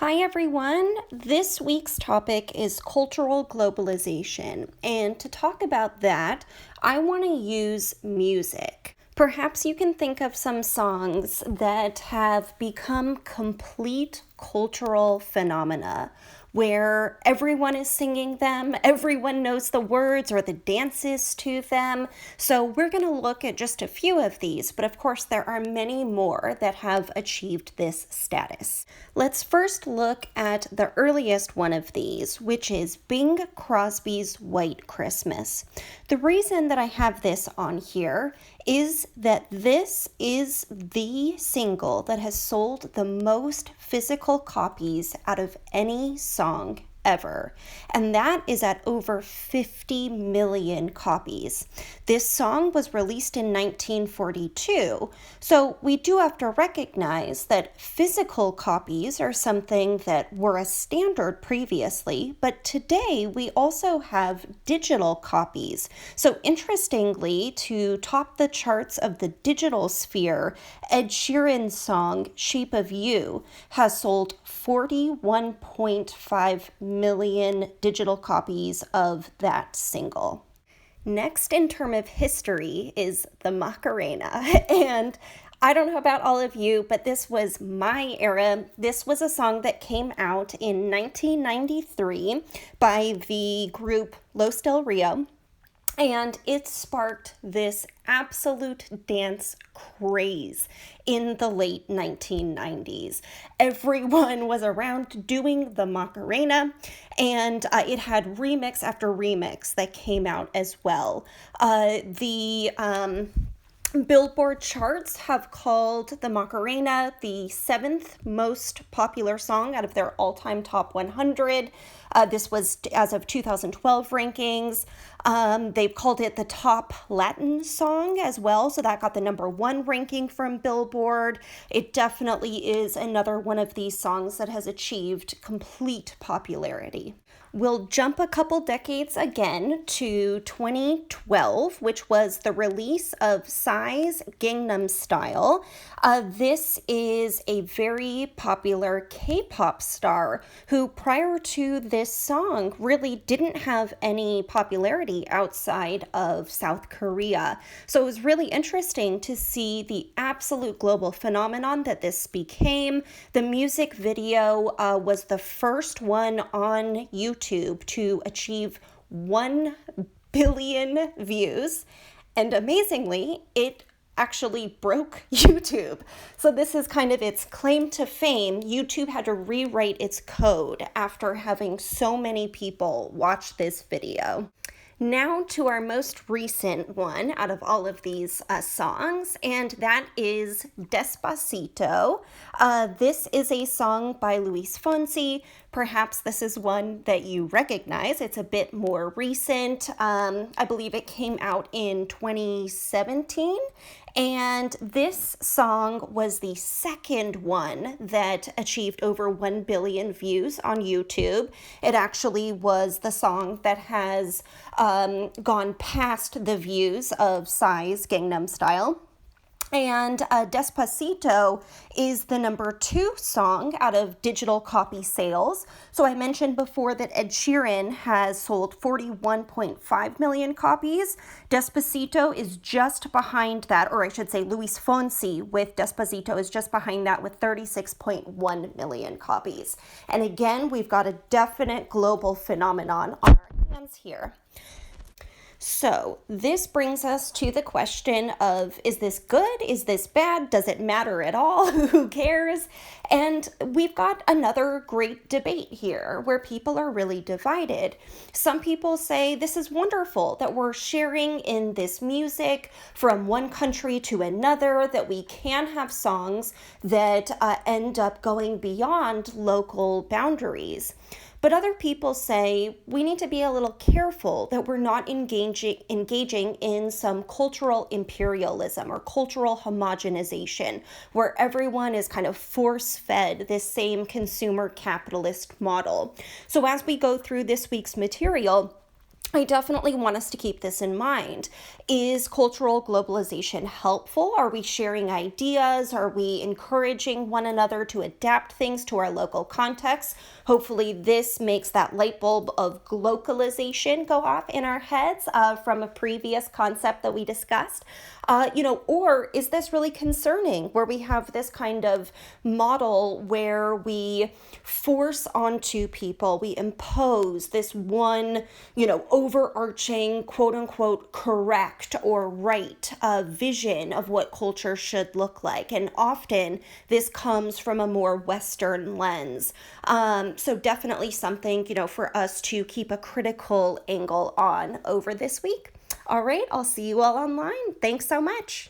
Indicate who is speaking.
Speaker 1: Hi everyone. This week's topic is cultural globalization. And to talk about that, I want to use music. Perhaps you can think of some songs that have become complete cultural phenomena where everyone is singing them, everyone knows the words or the dances to them. So we're going to look at just a few of these, but of course there are many more that have achieved this status. Let's first look at the earliest one of these, which is Bing Crosby's White Christmas. The reason that I have this on here is that this is the single that has sold the most physical copies out of any song ever, and that is at over 50 million copies. This song was released in 1942, so we do have to recognize that physical copies are something that were a standard previously, but today we also have digital copies. So interestingly, to top the charts of the digital sphere, Ed Sheeran's song Shape of You has sold 41.5 million digital copies of that single. Next in terms of history is the Macarena. And I don't know about all of you, but this was my era. This was a song that came out in 1993 by the group Los Del Rio. And it sparked this absolute dance craze in the late 1990s. Everyone was around doing the Macarena, and it had remix after remix that came out as well. The Billboard charts have called the Macarena the 7th most popular song out of their all-time top 100. This was as of 2012 rankings. They've called it the top Latin song as well, so that got the #1 ranking from Billboard. It definitely is another one of these songs that has achieved complete popularity. We'll jump a couple decades again to 2012, which was the release of Psy's Gangnam Style. This is a very popular K-pop star who, prior to this song, really didn't have any popularity outside of South Korea. So it was really interesting to see the absolute global phenomenon that this became. The music video was the first one on YouTube to achieve 1 billion views, and amazingly, it actually broke YouTube. So this is kind of its claim to fame. YouTube had to rewrite its code after having so many people watch this video. Now to our most recent one out of all of these songs, and that is Despacito. This is a song by Luis Fonsi. Perhaps this is one that you recognize. It's a bit more recent. I believe it came out in 2017. And this song was the second one that achieved over 1 billion views on YouTube. It actually was the song that has gone past the views of Psy's Gangnam Style. And Despacito is the #2 song out of digital copy sales. So I mentioned before that Ed Sheeran has sold 41.5 million copies. Despacito is just behind that, or I should say Luis Fonsi with Despacito is just behind that with 36.1 million copies. And again, we've got a definite global phenomenon on our hands here. So this brings us to the question of, is this good? Is this bad? Does it matter at all? Who cares? And we've got another great debate here where people are really divided. Some people say this is wonderful that we're sharing in this music from one country to another, that we can have songs that end up going beyond local boundaries. But other people say we need to be a little careful that we're not engaging in some cultural imperialism or cultural homogenization, where everyone is kind of force-fed this same consumer capitalist model. So as we go through this week's material, I definitely want us to keep this in mind. Is cultural globalization helpful? Are we sharing ideas? Are we encouraging one another to adapt things to our local context? Hopefully, this makes that light bulb of globalization go off in our heads from a previous concept that we discussed. Or is this really concerning where we have this kind of model where we force onto people, we impose this one, overarching, quote unquote, correct or right vision of what culture should look like. And often this comes from a more Western lens. So definitely something, for us to keep a critical angle on over this week. All right, I'll see you all online. Thanks so much.